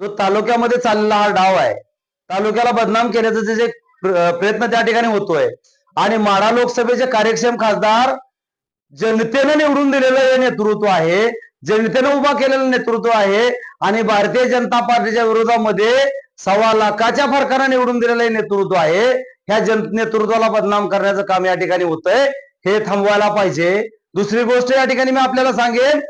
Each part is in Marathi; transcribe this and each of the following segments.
जो तालुक्यामध्ये चाललेला हा डाव आहे, तालुक्याला बदनाम केल्याचा जे प्रयत्न त्या ठिकाणी होतोय आणि माढा लोकसभेचे कार्यक्षम खासदार जनतेने निवडून दिलेलं हे नेतृत्व आहे, जनतेने उभा केलेलं नेतृत्व आहे आणि भारतीय जनता पार्टीच्या विरोधामध्ये 1.25 लाखाच्या फरकाने निवडून दिलेलं हे नेतृत्व आहे. ह्या नेतृत्वाला बदनाम करण्याचं काम या ठिकाणी होतंय, हे थांबवायला पाहिजे. दुसरी गोष्ट या ठिकाणी मी आपल्याला सांगेन,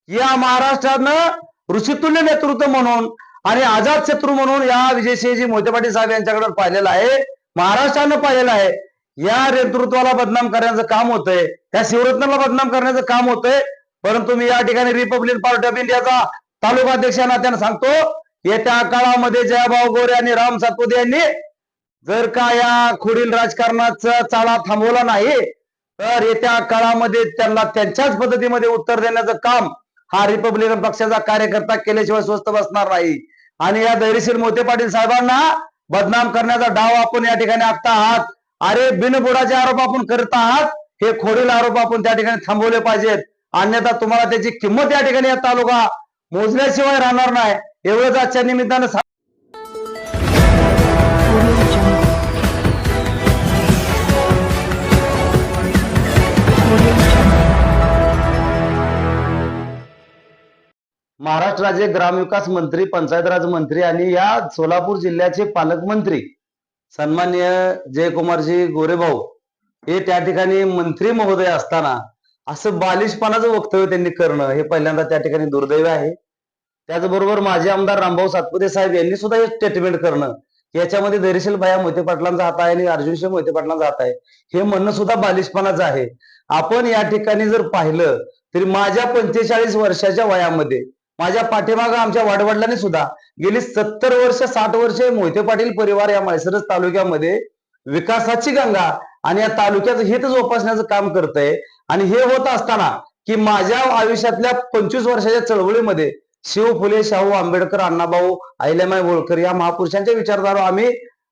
या महाराष्ट्रानं ऋषितुल्य नेतृत्व म्हणून आणि आझाद शत्रू म्हणून या विजयसिंहजी मोहिते पाटील साहेब यांच्याकडे पाहिलेलं आहे, महाराष्ट्रानं पाहिलेलं आहे. या नेतृत्वाला बदनाम करण्याचं काम होतंय, त्या शिवरत्नाला बदनाम करण्याचं काम होतंय. परंतु मी या ठिकाणी रिपब्लिकन पार्टी ऑफ इंडियाचा तालुका अध्यक्ष या नात्यानं सांगतो, येत्या काळामध्ये जयभाऊ गोरे आणि राम सातपुते यांनी जर का या खोडील राजकारणाचा चाळा थांबवला नाही तर येत्या काळामध्ये त्यांना त्यांच्याच पद्धतीमध्ये उत्तर देण्याचं काम हा रिपब्लिकन पक्षाचा कार्यकर्ता केल्याशिवाय स्वस्त बसणार नाही. आणि या धैर्यशील मोहिते पाटील साहेबांना बदनाम करण्याचा डाव आपण या ठिकाणी आखता आहात. अरे बिनबुडाचे आरोप आपण करत आहात, हे खोडील आरोप आपण त्या ठिकाणी थांबवले पाहिजेत, अन्यथा तुम्हाला त्याची किंमत या ठिकाणी या तालुका मोजल्याशिवाय राहणार नाही. एवढंच आजच्या निमित्तानं महाराष्ट्र राज्य ग्रामविकास मंत्री, पंचायत राज मंत्री आणि या सोलापूर जिल्ह्याचे पालकमंत्री सन्माननीय जयकुमारजी गोरेभाऊ हे त्या ठिकाणी मंत्री महोदय असताना असं बालिशपणाचं वक्तव्य त्यांनी करणं हे पहिल्यांदा त्या ठिकाणी दुर्दैव आहे. त्याचबरोबर माजी आमदार रामभाऊ सातपुते साहेब यांनी सुद्धा हे स्टेटमेंट करणं, याच्यामध्ये धैर्यशील भाया मोहिते पाटलांचा हात आहे आणि अर्जुनसिंह मोहिते पाटलांचा हात आहे, हे म्हणणं सुद्धा बालिशपणाचं आहे. आपण या ठिकाणी जर पाहिलं तरी माझ्या 45 वर्षाच्या वयामध्ये माझ्या पाठीमागं आमच्या वडवडिलांनी सुद्धा गेली 70 वर्ष 60 वर्षे मोहिते पाटील परिवार या माळशिरस तालुक्यामध्ये विकासाची गंगा आणि या तालुक्याचं हित जोपासण्याचं काम करतंय. आणि हे होत असताना की माझ्या आयुष्यातल्या 25 वर्षाच्या चळवळीमध्ये शिव फुले, शाहू आंबेडकर, अण्णाभाऊ, अहिल्यामाई होळकर या महापुरुषांच्या विचारधारा आम्ही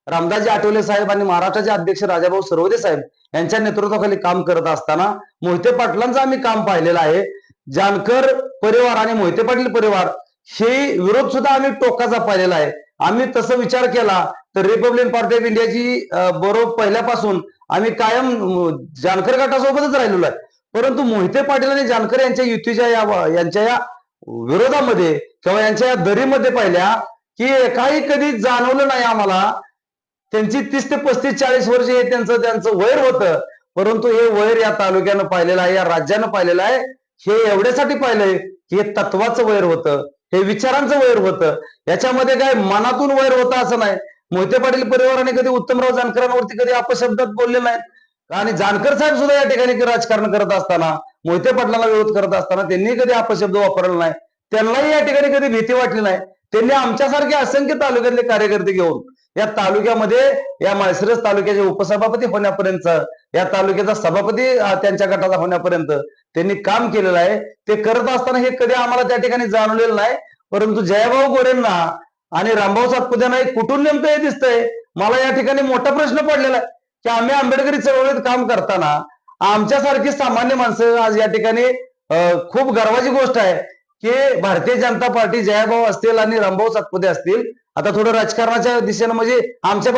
रामदासजी आठवले साहेब आणि महाराष्ट्राचे अध्यक्ष राजाभाऊ सरवदे साहेब यांच्या नेतृत्वाखाली काम करत असताना मोहिते पाटलांचं आम्ही काम पाहिलेलं आहे. जानकर परिवार आणि मोहिते पाटील परिवार हे विरोध सुद्धा आम्ही टोकाचा पाहिलेला आहे. आम्ही तसं विचार केला तर रिपब्लिकन पार्टी ऑफ इंडियाची बरोबर पहिल्यापासून आम्ही कायम जानकर गटासोबतच राहिलेलो आहे. परंतु मोहिते पाटील आणि जानकर यांच्या युतीच्या यांच्या या विरोधामध्ये किंवा यांच्या या दरीमध्ये पाहिल्या की काही कधी जाणवलं नाही आम्हाला. त्यांची 30 ते 35 40 वर्ष हे त्यांचं वैर होतं, परंतु हे वैर या तालुक्यानं पाहिलेलं आहे, या राज्यानं पाहिलेलं आहे. हे एवढ्यासाठी पाहिलंय की हे तत्वाचं वैर होतं, हे विचारांचं वैर होतं, याच्यामध्ये काय मनातून वैर होतं असं नाही. मोहिते पाटील परिवाराने कधी उत्तमराव जानकरांवरती कधी अपशब्दात बोलले नाहीत आणि जानकर साहेब सुद्धा या ठिकाणी राजकारण करत असताना मोहिते पाटलांना विरोध करत असताना त्यांनी कधी अपशब्द वापरला नाही. त्यांनाही या ठिकाणी कधी भीती वाटली नाही. त्यांनी आमच्यासारखे असंख्य तालुक्यातले कार्यकर्ते घेऊन या तालुक्यामध्ये या माळशिरस तालुक्याचे उपसभापती होण्यापर्यंत, या तालुक्याचा सभापती त्यांच्या गटाचा होण्यापर्यंत त्यांनी काम केलेलं आहे. ते करत असताना हे कधी आम्हाला त्या ठिकाणी जाणवलेलं नाही. परंतु जयभाऊ गोरेंना आणि रामभाऊ सातपुतेंना कुठून नेमकं हे दिसतंय, मला या ठिकाणी मोठा प्रश्न पडलेला आहे की आम्ही आंबेडकरी चळवळीत काम करताना आमच्यासारखी सामान्य माणसं आज या ठिकाणी खूप गर्वाची गोष्ट आहे की भारतीय जनता पार्टी जयभाऊ असतील आणि रामभाऊ सातपुते असतील. आता थोडं राजकारणाच्या दिशेनं म्हणजे आमच्या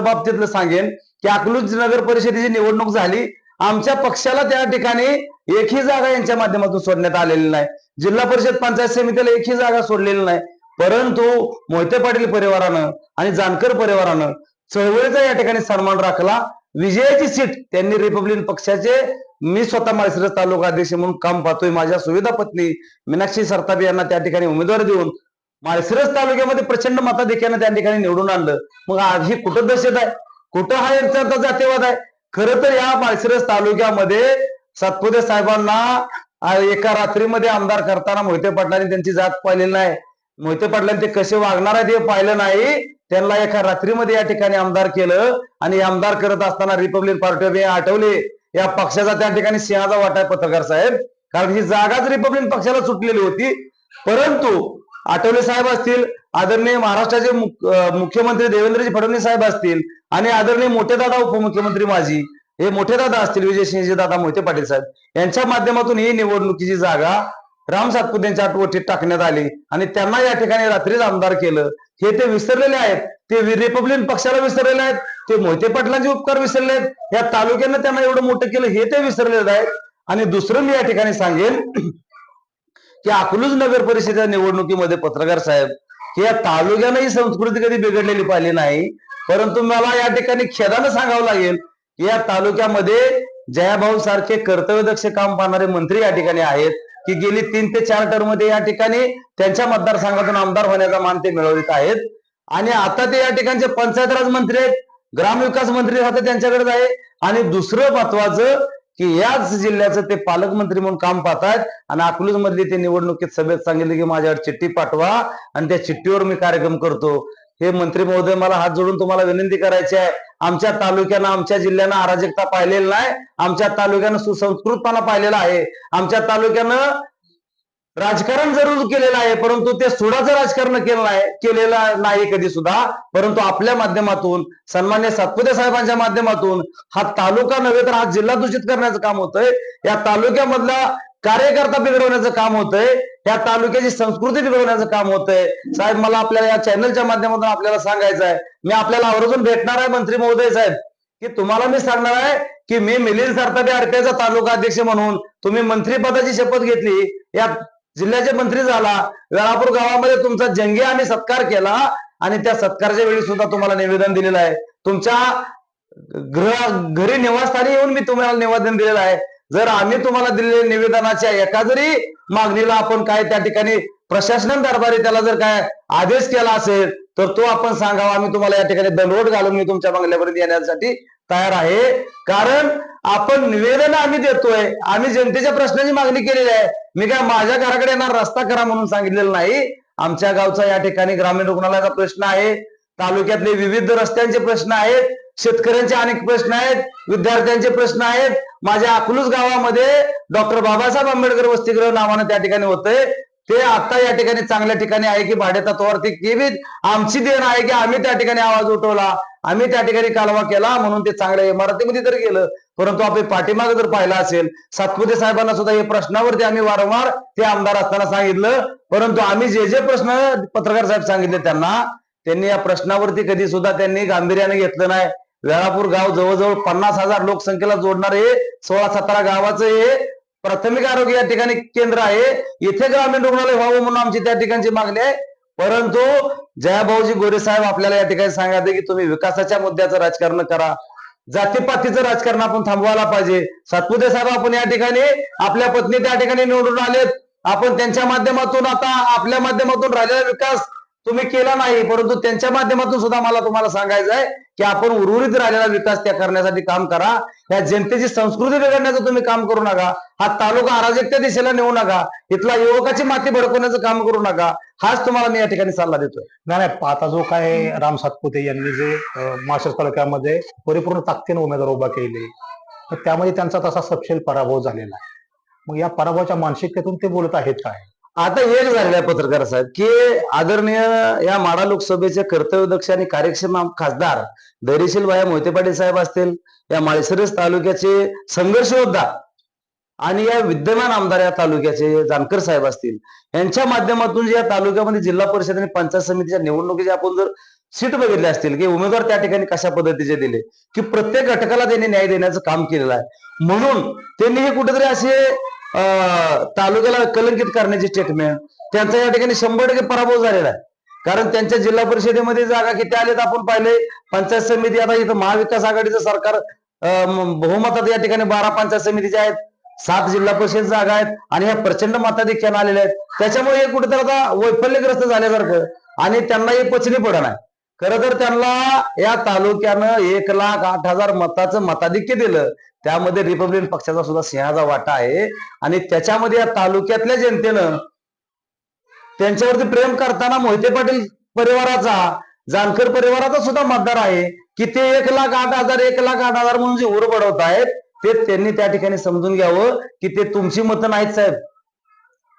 बाबतीतलं सांगेन की अकलूज नगर परिषदेची निवडणूक झाली. आमच्या पक्षाला त्या ठिकाणी एकही जागा यांच्या माध्यमातून सोडण्यात आलेली नाही. जिल्हा परिषद पंचायत समितीला एकही जागा सोडलेली नाही. परंतु मोहिते पाटील परिवारानं आणि जानकर परिवारानं चळवळीचा या ठिकाणी सन्मान राखला. विजयाची सीट त्यांनी रिपब्लिकन पक्षाचे, मी स्वतः माळशिरस तालुका अध्यक्ष म्हणून काम पाहतोय, माझ्या सुविधा पत्नी मीनाक्षी सरतापे यांना त्या ठिकाणी उमेदवार देऊन माळशिरस तालुक्यामध्ये प्रचंड मताधिक्यानं त्या ठिकाणी निवडून आणलं. मग आज ही कुठं दहशत आहे, कुठं हा यांचा जातीवाद आहे? खरं तर या माळशिरस तालुक्यामध्ये सातपुते साहेबांना एका रात्रीमध्ये आमदार करताना मोहिते पाटलांनी त्यांची जात पाहिलेली नाही. मोहिते पाटलांनी ते कसे वागणार आहेत हे पाहिलं नाही. त्यांना एका रात्रीमध्ये या ठिकाणी आमदार केलं आणि आमदार करत असताना रिपब्लिकन पार्टी ऑफ आठवले या पक्षाचा त्या ठिकाणी सिंहाचा वाटा आहे पत्रकार साहेब, कारण ही जागाच रिपब्लिकन पक्षाला सुटलेली होती. परंतु आठवले साहेब असतील, आदरणीय महाराष्ट्राचे मुख्यमंत्री देवेंद्रजी फडणवीस साहेब असतील आणि आदरणीय मोठे दादा उपमुख्यमंत्री माजी हे मोठे दादा असतील विजयसिंहजी दादा मोहिते पाटील साहेब यांच्या माध्यमातून ही निवडणुकीची जागा राम सातपुतेंच्या आठवटीत टाकण्यात आली आणि त्यांना या ठिकाणी रात्रीच आमदार केलं, हे ते विसरलेले आहेत. ते रिपब्लिकन पक्षाला विसरलेले आहेत, ते मोहिते पाटलांचे उपकार विसरले आहेत, या तालुक्यानं त्यांना एवढं मोठं केलं हे ते विसरलेले आहेत. आणि दुसरं मी या ठिकाणी सांगेन की अकलूज नगर परिषदेच्या निवडणुकीमध्ये पत्रकार साहेब, की या तालुक्यानं ही संस्कृती कधी बिघडलेली पाहिली नाही. परंतु मला या ठिकाणी खेदानं सांगावं लागेल की या तालुक्यामध्ये जयाभाऊ सारखे कर्तव्यदक्ष काम पाहणारे मंत्री या ठिकाणी आहेत, की गेली 3 ते 4 टर्म मध्ये या ठिकाणी त्यांच्या मतदारसंघातून आमदार होण्याचा मान ते मिळवत आहेत. आणि आता ते या ठिकाणचे पंचायत राज मंत्री आहेत, ग्रामविकास मंत्री खाते त्यांच्याकडेच आहे. आणि दुसरं महत्वाचं की याच जिल्ह्याचं ते पालकमंत्री म्हणून काम पाहतात. आणि अकलूज मधली ते निवडणुकीत सभेत सांगितले की माझ्यावर चिठ्ठी पाठवा आणि त्या चिठ्ठीवर मी कार्यक्रम करतो. हे मंत्री महोदय, मला हात जोडून तुम्हाला विनंती करायची आहे, आमच्या तालुक्यानं आमच्या जिल्ह्यानं अराजकता पाहिलेली नाही, आमच्या तालुक्यानं सुसंस्कृतपणा पाहिलेला आहे, आमच्या तालुक्यानं राजकारण जरूर केलेलं आहे, परंतु ते सुडाचं राजकारण केलेलं नाही कधी सुद्धा. परंतु आपल्या माध्यमातून, सन्मान्य सातपुते साहेबांच्या माध्यमातून हा तालुका नव्हे तर हा जिल्हा दूषित करण्याचं काम होतंय. या तालुक्यामधला कार्यकर्ता बिघडवण्याचं काम होतंय, या तालुक्याची संस्कृती बिघडवण्याचं काम होतंय. साहेब, मला आपल्याला या चॅनलच्या माध्यमातून आपल्याला सांगायचं आहे, मी आपल्याला आवर्जून भेटणार आहे मंत्री महोदय साहेब, की तुम्हाला मी सांगणार आहे की मी मिलिंद सरतापे आरकेचा तालुका अध्यक्ष म्हणून तुम्ही मंत्रीपदाची शपथ घेतली, या जिल्ह्याचे मंत्री झाला, वेळापूर गावामध्ये तुमचा जंगी आम्ही सत्कार केला आणि त्या सत्कारच्या वेळी सुद्धा तुम्हाला निवेदन दिलेलं आहे. तुमच्या घरी निवासस्थानी येऊन मी तुम्हाला निवेदन दिलेलं आहे. जर आम्ही तुम्हाला दिलेल्या निवेदनाच्या एका जरी मागणीला आपण काय त्या ठिकाणी प्रशासन दरबारी त्याला जर काय आदेश केला असेल तर तो आपण सांगावा, आम्ही तुम्हाला या ठिकाणी दंडवट घालून मी तुमच्या बंगल्यापर्यंत येण्यासाठी तयार आहे. कारण आपण निवेदन आम्ही देतोय, आम्ही जनतेच्या प्रश्नाची मागणी केलेली आहे. मी काय माझ्या घराकडे येणार रस्ता करा म्हणून सांगितलेलं नाही. आमच्या गावचा या ठिकाणी ग्रामीण रुग्णालयाचा प्रश्न आहे, तालुक्यातले विविध रस्त्यांचे प्रश्न आहेत, शेतकऱ्यांचे अनेक प्रश्न आहेत, विद्यार्थ्यांचे प्रश्न आहेत. माझ्या अकलूज गावामध्ये डॉक्टर बाबासाहेब आंबेडकर वसतिगृह नावानं त्या ठिकाणी होतंय, ते आता या ठिकाणी चांगल्या ठिकाणी आहे की भाडे तत्वावरती, ते बी आमची देण आहे की आम्ही त्या ठिकाणी आवाज उठवला, आम्ही त्या ठिकाणी कालवा केला म्हणून ते चांगल्या इमारतीमध्ये तर गेलं. परंतु आपण पाठीमागे जर पाहिला असेल, सातपुते साहेबांना सुद्धा या प्रश्नावरती आम्ही वारंवार ते आमदार असताना सांगितलं, परंतु आम्ही जे प्रश्न पत्रकार साहेब सांगितले त्यांनी या प्रश्नावरती कधी सुद्धा त्यांनी गांभीर्याने घेतलं नाही. वेळापूर गाव जवळजवळ 50,000 लोकसंख्येला जोडणारे 16-17 गावाचं हे प्राथमिक आरोग्य या ठिकाणी केंद्र आहे, इथे ग्रामीण रुग्णालय व्हावं म्हणून आमची त्या ठिकाणची मागणी आहे. परंतु जयाभाऊजी गोरे साहेब आपल्याला या ठिकाणी सांगायचं की तुम्ही विकासाच्या मुद्द्याचं राजकारण करा, जातीपातीचं राजकारण आपण थांबवायला पाहिजे. सातपुते साहेब, आपण या ठिकाणी आपल्या पत्नी त्या ठिकाणी निवडून आलेत, आपण त्यांच्या माध्यमातून आता आपल्या माध्यमातून राहिलेला विकास तुम्ही केला नाही, परंतु त्यांच्या माध्यमातून सुद्धा मला तुम्हाला सांगायचं आहे की आपण उर्वरित राहिलेला विकास त्या करण्यासाठी काम करा. या जनतेची संस्कृती बिघडण्याचं तुम्ही काम करू नका, हा तालुका अराजकता दिशेला नेऊ नका, इथला युवकाची माती भडकवण्याचं काम करू नका, हाच तुम्हाला मी या ठिकाणी सल्ला देतोय. नाही, आता जो काय राम सातपुते यांनी जे माळशिरस तालुक्यामध्ये परिपूर्ण ताकदीने उमेदवार उभा केले, तर त्यामध्ये त्यांचा तसा सपशेल पराभव झालेला आहे. मग या पराभवाच्या मानसिकतेतून ते बोलत आहेत काय? आता एक झालेलं आहे पत्रकार साहेब की आदरणीय या माढा लोकसभेचे कर्तव्यदक्ष आणि कार्यक्षम खासदार धैर्यशील भाया मोहिते पाटील साहेब असतील, या माळशिरस तालुक्याचे संघर्ष योद्धा आणि या विद्यमान आमदार या तालुक्याचे जानकर साहेब असतील, यांच्या माध्यमातून जे या तालुक्यामध्ये जिल्हा परिषद आणि पंचायत समितीच्या निवडणुकीचे आपण जर सीट बघितले असतील की उमेदवार त्या ठिकाणी कशा पद्धतीचे दिले की प्रत्येक घटकाला त्यांनी न्याय देण्याचं काम केलेलं आहे. म्हणून त्यांनी हे कुठेतरी असे तालुक्याला कलंकित करण्याची स्टेटमेंट, त्यांचा या ठिकाणी 100% पराभव झालेला आहे. कारण त्यांच्या जिल्हा परिषदेमध्ये जागा किती आलेत आपण पाहिले, पंचायत समिती आता इथं महाविकास आघाडीचं सरकार बहुमतात या ठिकाणी 12 पंचायत समितीच्या आहेत, 7 जिल्हा परिषद जागा आहेत आणि ह्या प्रचंड मताधिक्याने आलेल्या आहेत. त्याच्यामुळे हे कुठेतरी आता वैफल्यग्रस्त झाल्यासारखं आणि त्यांना हे पचनी पडत नाही. खरं तर त्यांना या तालुक्यानं 1,08,000 मताचं मताधिक्य दिलं, त्यामध्ये रिपब्लिकन पक्षाचा सुद्धा सिंहाचा वाटा आहे. आणि त्याच्यामध्ये या तालुक्यातल्या जनतेनं त्यांच्यावरती प्रेम करताना मोहिते पाटील परिवाराचा, जानकर परिवाराचा सुद्धा मतदार आहे की ते 1,08,000 1,08,000 म्हणून जे उर बडवत आहेत ते त्यांनी त्या ठिकाणी समजून घ्यावं की ते तुमची मतं नाहीत साहेब,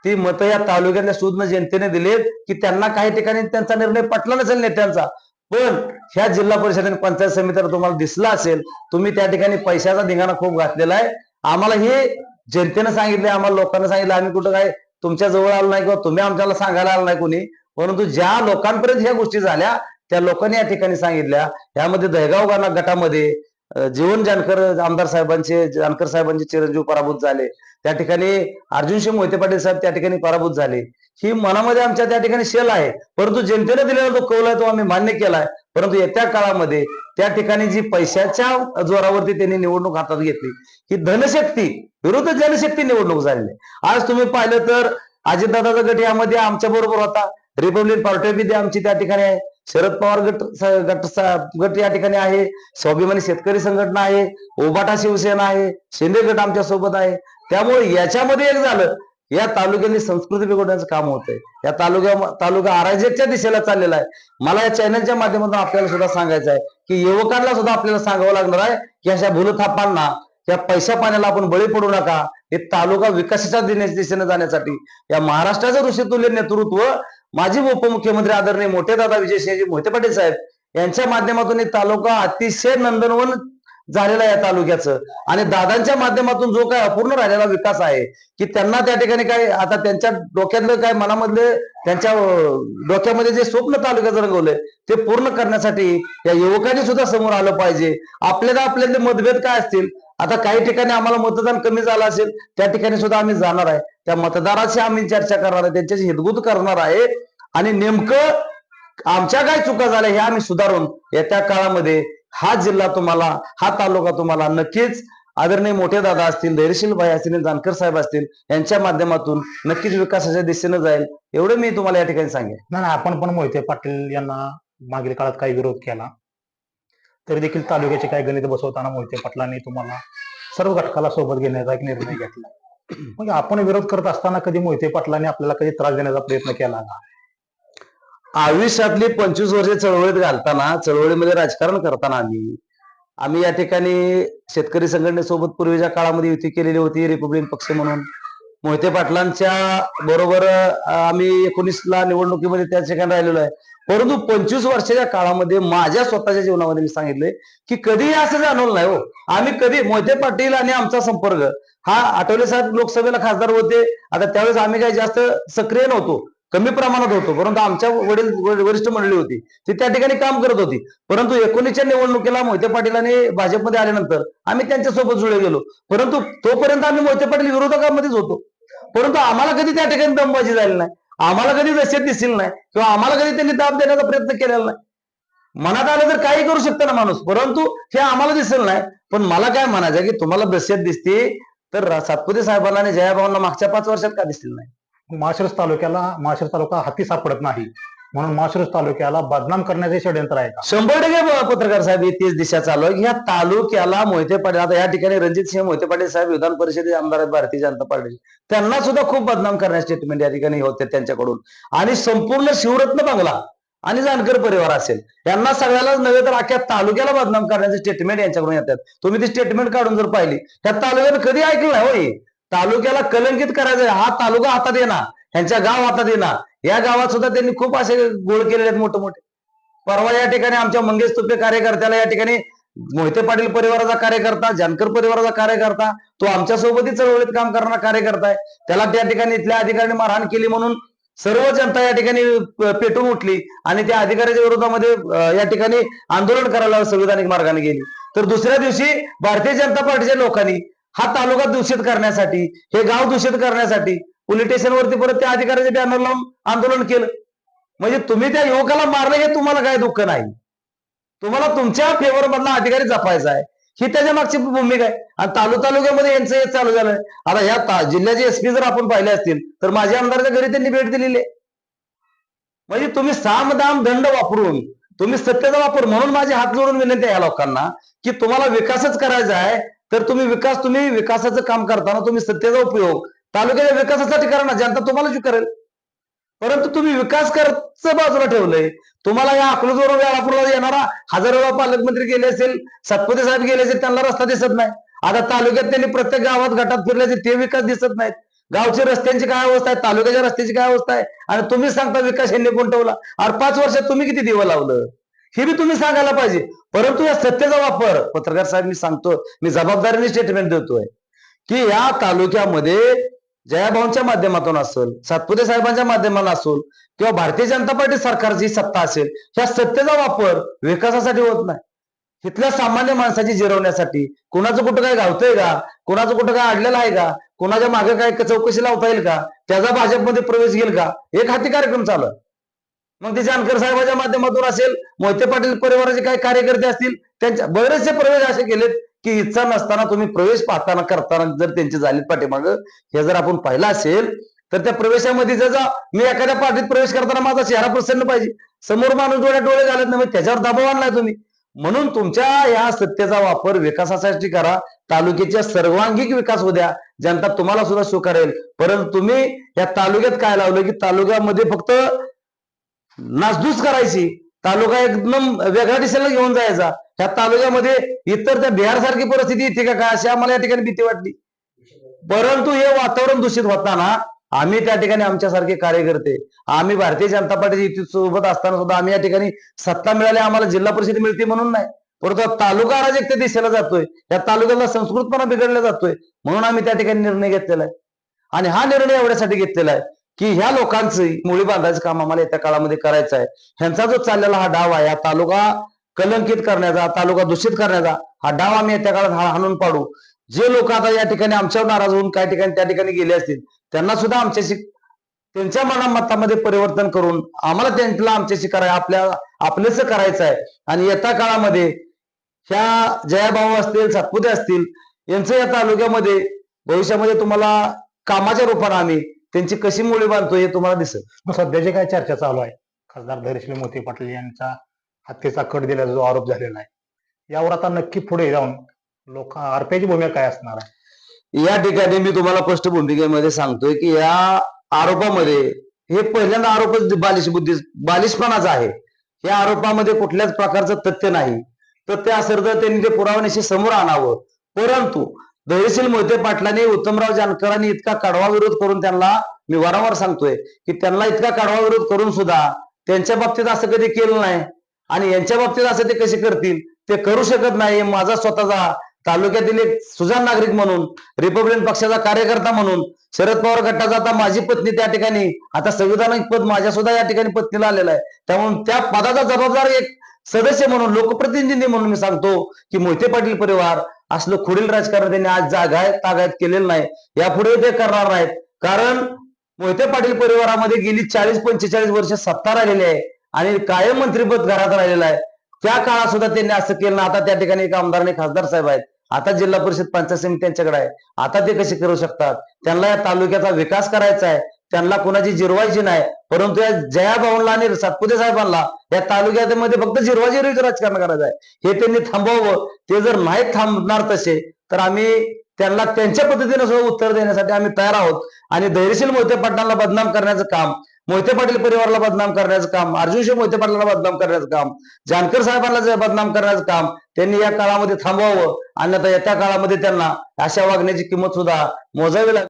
ती मतं या तालुक्यातल्या सुज्ञ जनतेने दिलेत की त्यांना काही ठिकाणी त्यांचा निर्णय पटला नसेल नेत्यांचा, पण ह्या जिल्हा परिषद आणि पंचायत समितीला तुम्हाला दिसला असेल, तुम्ही त्या ठिकाणी पैशाचा धिंगाणा खूप घातलेला आहे. आम्हाला हे जनतेनं सांगितलंय, आम्हाला लोकांना सांगितलं, आम्ही कुठं काय तुमच्या जवळ आलो नाही किंवा तुम्ही आमच्याला सांगायला आलो नाही कोणी, परंतु ज्या लोकांपर्यंत ह्या गोष्टी झाल्या त्या लोकांनी या ठिकाणी सांगितल्या. यामध्ये दहेगाव गटामध्ये जीवन आमदार जानकर साहेबांचे चिरंजीव पराभूत झाले. त्या ठिकाणी अर्जुनसिंह मोहिते पाटील साहेब त्या ठिकाणी पराभूत झाले. ही मनामध्ये आमच्या त्या ठिकाणी शेल आहे, परंतु जनतेने दिलेला जो कौल आहे तो आम्ही मान्य केलाय. परंतु येत्या काळामध्ये त्या ठिकाणी जी पैशाच्या जोरावरती त्यांनी निवडणूक हातात घेतली, ही धनशक्ती विरुद्ध जनशक्ती निवडणूक झालेली आहे. आज तुम्ही पाहिलं तर अजितदादाचा गट यामध्ये आमच्या बरोबर होता. रिपब्लिक पार्टी बी आमची त्या ठिकाणी आहे. शरद पवार गट या ठिकाणी आहे. स्वाभिमानी शेतकरी संघटना आहे. उबाटा शिवसेना आहे. शिंदे गट आमच्या सोबत आहे. त्यामुळे याच्यामध्ये एक झालं, या तालुक्यातली संस्कृती बिघडण्याचं काम होतंय. या तालुका अराजकच्या दिशेला चाललेला आहे. मला या चॅनलच्या माध्यमातून आपल्याला सुद्धा सांगायचं आहे की युवकांना सुद्धा आपल्याला सांगावं लागणार आहे की अशा भूलथापांना, या पैसा पाण्याला आपण बळी पडू नका. हे तालुका विकासाच्या दिशेने जाण्यासाठी या महाराष्ट्राचं ऋषितुल्य नेतृत्व माजी उपमुख्यमंत्री आदरणीय मोठेदादा विजयसिंहजी मोहिते पाटील साहेब यांच्या माध्यमातून हे तालुका अतिशय नंदनवन झालेला या तालुक्याचं, आणि दादांच्या माध्यमातून जो काय अपूर्ण राहिलेला विकास आहे की त्यांना त्या ठिकाणी काय आता त्यांच्या डोक्यातलं काय मनामधले त्यांच्या डोक्यामध्ये जे स्वप्न तालुक्याचं रंगवलंय ते पूर्ण करण्यासाठी या युवकांनी सुद्धा समोर आलं पाहिजे. आपल्यातले मतभेद काय असतील, आता काही ठिकाणी आम्हाला मतदान कमी झालं असेल त्या ठिकाणी सुद्धा आम्ही जाणार आहे. त्या मतदाराशी आम्ही चर्चा करणार आहे, त्यांच्याशी हितगुज करणार आहे, आणि नेमकं आमच्या काय चुका झाल्या हे आम्ही सुधारून येत्या काळामध्ये हा जिल्हा तुम्हाला, हा तालुका तुम्हाला नक्कीच आदरणीय मोठे दादा असतील, धैर्यशील भाई असतील, जानकर साहेब असतील यांच्या माध्यमातून नक्कीच विकासाच्या दिशेने जाईल, एवढं मी तुम्हाला या ठिकाणी सांगेन. नाही, आपण पण मोहिते पाटील यांना मागील काळात काही विरोध केला तरी देखील तालुक्याचे काही गणित बसवताना मोहिते पाटलांनी तुम्हाला सर्व घटकाला सोबत घेण्याचा एक निर्णय घेतला. म्हणजे आपण विरोध करत असताना कधी मोहिते पाटलांनी आपल्याला कधी त्रास देण्याचा प्रयत्न केला का? आयुष्यातली 25 वर्षे चळवळीत घालताना, चळवळीमध्ये राजकारण करताना आम्ही या ठिकाणी शेतकरी संघटनेसोबत पूर्वीच्या काळामध्ये युती केलेली होती रिपब्लिक पक्ष म्हणून. मोहिते पाटलांच्या बरोबर आम्ही 19ला निवडणुकीमध्ये त्या ठिकाणी राहिलेलो आहे. परंतु 25 वर्षाच्या काळामध्ये माझ्या स्वतःच्या जीवनामध्ये मी सांगितलंय की कधीही असं जाणवलं नाही हो. आम्ही कधी मोहिते पाटील आणि आमचा संपर्क हा, आठवले साहेब लोकसभेला खासदार होते, आता त्यावेळेस आम्ही काही जास्त सक्रिय नव्हतो, कमी प्रमाणात होतो, परंतु आमच्या वरिष्ठ मंडळी होती ती त्या ठिकाणी काम करत होती. परंतु 19च्या निवडणुकीला मोहिते पाटीलांनी भाजपमध्ये आल्यानंतर आम्ही त्यांच्यासोबत जुळले गेलो. परंतु तोपर्यंत आम्ही मोहिते पाटील विरोधकांमध्येच होतो. परंतु आम्हाला कधी त्या ठिकाणी दमबाजी झाली नाही, आम्हाला कधी दहशत दिसली नाही, किंवा आम्हाला कधी त्यांनी दाब देण्याचा प्रयत्न केलेला नाही. मनात आलं तर काही करू शकतं ना माणूस, परंतु हे आम्हाला दिसलं नाही. पण मला काय म्हणायचं की तुम्हाला दहशत दिसते तर सातपुते साहेबांना आणि जयाभावांना मागच्या 5 वर्षात का दिसली नाही? माळशिरस तालुका हाती सापडत नाही म्हणून माळशिरस तालुक्याला बदनाम करण्याचे षडयंत्र आहे का? 100% पत्रकार साहेब ही तीच दिशा चालू आहे. ह्या तालुक्याला मोहिते पाटील, आता या ठिकाणी रणजित सिंह मोहिते पाटील साहेब विधान परिषदेचे आमदार आहेत भारतीय जनता पार्टी, त्यांना सुद्धा खूप बदनाम करण्याचे स्टेटमेंट या ठिकाणी होते त्यांच्याकडून. आणि संपूर्ण शिवरत्न बंगला आणि जानकर परिवार असेल यांना सगळ्यालाच नव्हे तर अख्ख्या तालुक्याला बदनाम करण्याचे स्टेटमेंट यांच्याकडून येतात. तुम्ही ती स्टेटमेंट काढून जर पाहिली, त्या तालुक्यात कधी ऐकलं नाही होय. तालुक्याला कलंकित करायचं, हा तालुका हातात येणार, ह्यांच्या गाव हातात येणार. या गावात सुद्धा त्यांनी खूप असे गोळ केलेले आहेत मोठे मोठे. परवा या ठिकाणी आमच्या मंगेश तुपे कार्यकर्त्याला या ठिकाणी मोहिते पाटील परिवाराचा कार्यकर्ता, जानकर परिवाराचा कार्यकर्ता, तो आमच्या सोबतही चळवळीत काम करणारा कार्यकर्ता आहे, त्याला त्या ठिकाणी इथल्या अधिकाऱ्यांनी मारहाण केली म्हणून सर्व जनता या ठिकाणी पेटून उठली आणि त्या अधिकाऱ्याच्या विरोधामध्ये या ठिकाणी आंदोलन करायला संविधानिक मार्गाने गेली. तर दुसऱ्या दिवशी भारतीय जनता पार्टीच्या लोकांनी हा तालुका दूषित करण्यासाठी, हे गाव दूषित करण्यासाठी पोलीस स्टेशनवरती परत त्या अधिकाऱ्याचे बॅनर लावून आंदोलन केलं. म्हणजे तुम्ही त्या युवकाला मारलं हे तुम्हाला काय दुःख नाही, तुम्हाला तुमच्या फेवर मधला अधिकारी जपायचा आहे, ही त्याच्या मागची भूमिका आहे. आणि तालुक्यामध्ये यांचं हे चालू झालंय. आता ह्या जिल्ह्याचे एसपी जर आपण पाहिले असतील तर माझ्या आमदाराच्या घरी त्यांनी भेट दिलेली आहे. म्हणजे तुम्ही साम दाम दंड वापरून तुम्ही सत्तेचा वापर, म्हणून माझे हात जोडून विनंती आहे या लोकांना की तुम्हाला विकासच करायचा आहे तर तुम्ही विकासाचं काम करताना तुम्ही सत्तेचा उपयोग तालुक्याच्या विकासासाठी करा ना, जनता तुम्हाला जी करेल. परंतु तुम्ही विकास करचं बाजूला ठेवलंय. तुम्हाला या अकलूजवरून वेळापूरला येणारा हजारो वेळा पालकमंत्री गेले असेल, सातपुते साहेब गेले असेल, त्यांना रस्ता दिसत नाही. आता तालुक्यात त्यांनी प्रत्येक गावात गटात फिरल्याचे ते विकास दिसत नाहीत. गावच्या रस्त्यांची काय अवस्था आहे, तालुक्याच्या रस्त्याची काय अवस्था आहे, आणि तुम्ही सांगता विकास यांनी कोण ठेवला. अरे 5 वर्षात तुम्ही किती दिवं लावलं हे बी तुम्ही सांगायला पाहिजे. परंतु या सत्तेचा वापर, पत्रकार साहेब मी सांगतो, मी जबाबदारीने स्टेटमेंट देतोय की या तालुक्यामध्ये जयाभाऊंच्या माध्यमातून असेल, सातपुते साहेबांच्या माध्यमातून असेल किंवा भारतीय जनता पार्टी सरकारची सत्ता असेल, ह्या सत्तेचा वापर विकासासाठी होत नाही. तिथल्या सामान्य माणसाची जिरवण्यासाठी कुणाचं कुठं काय गावतंय का, कुणाचं कुठं काय अडलेलं आहे का, कुणाच्या मागे काय चौकशी लावता येईल का, त्याचा भाजपमध्ये प्रवेश घेईल का, एक हाती कार्यक्रम चालू आहे. मग ते जानकर साहेबांच्या माध्यमातून असेल, मोहिते पाटील परिवाराचे काही कार्यकर्ते असतील, त्यांच्या बरेचसे प्रवेश असे केलेत की इच्छा नसताना तुम्ही प्रवेश पाहताना करताना जर त्यांची झालीत पाठीमाग हे जर आपण पाहिलं असेल तर त्या प्रवेशामध्ये जर मी एखाद्या पार्टीत प्रवेश करताना माझा चेहरा प्रसन्न पाहिजे, समोर माणूस डोळे घालत नाही, त्याच्यावर दबाव आणलाय तुम्ही. म्हणून तुमच्या या सत्तेचा वापर विकासासाठी करा, तालुक्याच्या सर्वांगीण विकास होऊ द्या, जनता तुम्हाला सुद्धा स्वीकारेल. परंतु तुम्ही या तालुक्यात काय लावलं की तालुक्यामध्ये फक्त नासधूस करायची, तालुका एकदम वेगळ्या दिशेला घेऊन जायचा. त्या तालुक्यामध्ये इतर त्या बिहार सारखी परिस्थिती येते का काय अशी आम्हाला या ठिकाणी भीती वाटली. परंतु हे वातावरण दूषित होताना आम्ही त्या ठिकाणी आमच्यासारखे कार्यकर्ते, आम्ही भारतीय जनता पार्टी सोबत असताना सुद्धा आम्ही या ठिकाणी सत्ता मिळाली आम्हाला जिल्हा परिषद मिळते म्हणून नाही, परंतु तालुका अराजकता दिशेला जातोय, या तालुक्याला संस्कृतपणा बिघडला जातोय, म्हणून आम्ही त्या ठिकाणी निर्णय घेतलेला आहे. आणि हा निर्णय एवढ्यासाठी घेतलेला आहे की ह्या लोकांचं मुळी बांधायचं काम आम्हाला येत्या काळामध्ये करायचं आहे. ह्यांचा जो चाललेला हा डाव आहे, हा तालुका कलंकित करण्याचा, तालुका दूषित करण्याचा हा डाव आम्ही येत्या काळात हाणून पाडू. जे लोक आता या ठिकाणी आमच्यावर नाराज होऊन काही ठिकाणी त्या ठिकाणी गेले असतील त्यांना सुद्धा आमच्याशी त्यांच्या मनामतामध्ये परिवर्तन करून आम्हाला त्यांना आमच्याशी आपलेच करायचं आहे. आणि येत्या काळामध्ये ह्या जयाभाऊ असतील, सातपुते असतील यांचं या तालुक्यामध्ये भविष्यामध्ये तुम्हाला कामाच्या रूपाने आम्ही त्यांची कशी मुळी बांधतोय हे तुम्हाला दिसेल. सध्या जे काय चर्चा चालू आहे, खासदार धैर्यशील मोहिते पाटील यांचा हत्येचा कट दिल्याचा जो आरोप झालेला आहे, यावर आता नक्की पुढे जाऊन लोक आरपीआयची भूमिका काय असणार आहे? या ठिकाणी मी तुम्हाला स्पष्ट भूमिकेमध्ये सांगतोय की या आरोपामध्ये हे पहिल्यांदा आरोपच बालिशपणाचा आहे. या आरोपामध्ये कुठल्याच प्रकारचं तथ्य नाही. तथ्य असेल तर त्यांनी ते पुराव्यानिशी समोर आणावं. परंतु धैर्यशील मोहिते पाटलांनी उत्तमराव जानकरांनी इतका कडवा विरोध करून त्यांना मी वारंवार सांगतोय की त्यांना इतका कडवा विरोध करून सुद्धा त्यांच्या बाबतीत असं कधी केलं नाही आणि यांच्या बाबतीत असं ते कसे करतील, ते करू शकत नाही. माझा स्वतःचा तालुक्यातील एक सुजाण नागरिक म्हणून, रिपब्लिकन पक्षाचा कार्यकर्ता म्हणून, शरद पवार गटाचा आता माझी पत्नी त्या ठिकाणी आता संविधानिक पद माझ्या सुद्धा या ठिकाणी पत्नीला आलेला आहे. त्यामुळे त्या पदाचा जबाबदार एक सदस्य म्हणून, लोकप्रतिनिधी म्हणून मी सांगतो की मोहिते पाटील परिवार असलं खुडील राजकारण त्यांनी आज तागायत केलेलं नाही, यापुढे ते करणार नाहीत. कारण मोहिते पाटील परिवारामध्ये गेली 40-45 वर्ष सत्ता राहिलेली आहे आणि कायम मंत्रिपद घरात राहिलेलं आहे. त्या काळात सुद्धा त्यांनी असं केलं. आता त्या ठिकाणी एक आमदार आणि खासदार साहेब आहेत, आता जिल्हा परिषद पंचायत समिती त्यांच्याकडे आहे. आता ते कसे करू शकतात? त्यांना या तालुक्याचा विकास करायचा आहे, त्यांना कोणाची जिरवायची नाही. परंतु या जयाभाऊंना आणि सातपुते साहेबांना या तालुक्यामध्ये फक्त जिरवाजिरवीचं राजकारण करायचं आहे. हे त्यांनी थांबवावं. ते जर नाही थांबणार तसे तर आम्ही त्यांना त्यांच्या पद्धतीने सुद्धा उत्तर देण्यासाठी आम्ही तयार आहोत. आणि धैर्यशील मोहिते पाटलांना बदनाम करण्याचं काम, मोहिते पाटील परिवाराला बदनाम करण्याचं काम, अर्जुनशिव मोहिते पाटलांना बदनाम करण्याचं काम, जानकर साहेबांना बदनाम करण्याचं काम त्यांनी या काळामध्ये थांबवावं. अन्यथा येत्या काळामध्ये त्यांना अशा वागण्याची किंमत सुद्धा मोजावी लागेल.